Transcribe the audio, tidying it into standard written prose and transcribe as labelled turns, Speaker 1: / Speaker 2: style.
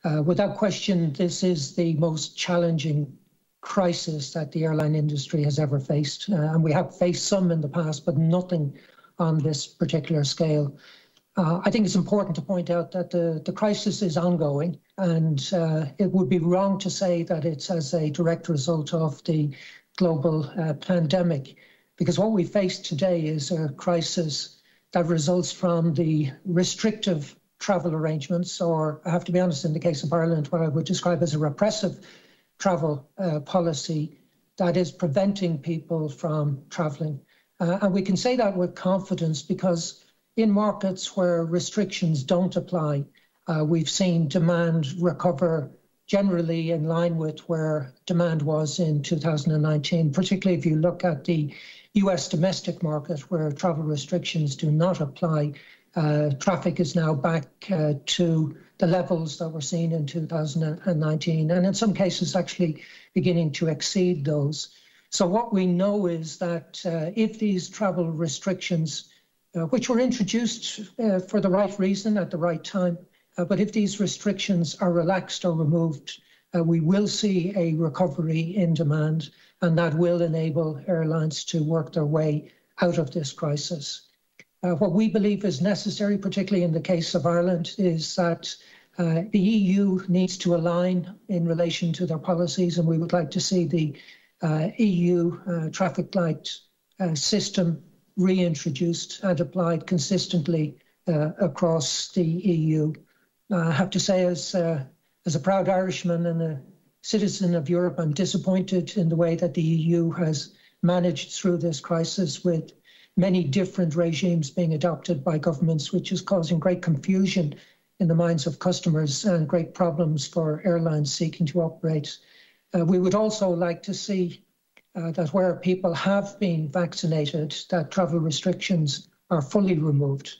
Speaker 1: Without question, this is the most challenging crisis that the airline industry has ever faced. And we have faced some in the past, but nothing on this particular scale. I think it's important to point out that the crisis is ongoing, and it would be wrong to say that it's as a direct result of the global pandemic, because what we face today is a crisis that results from the restrictive travel arrangements, or I have to be honest, in the case of Ireland, what I would describe as a repressive travel policy that is preventing people from travelling. And we can say that with confidence because in markets where restrictions don't apply, we've seen demand recover generally in line with where demand was in 2019, particularly if you look at the US domestic market where travel restrictions do not apply. Traffic is now back to the levels that were seen in 2019, and in some cases actually beginning to exceed those. So what we know is that if these travel restrictions, which were introduced for the right reason at the right time, but if these restrictions are relaxed or removed, we will see a recovery in demand, and that will enable airlines to work their way out of this crisis. What we believe is necessary, particularly in the case of Ireland, is that the EU needs to align in relation to their policies, and we would like to see the EU traffic light system reintroduced and applied consistently across the EU. I have to say, as a proud Irishman and a citizen of Europe, I'm disappointed in the way that the EU has managed through this crisis with many different regimes being adopted by governments, which is causing great confusion in the minds of customers and great problems for airlines seeking to operate. We would also like to see that where people have been vaccinated, that travel restrictions are fully removed.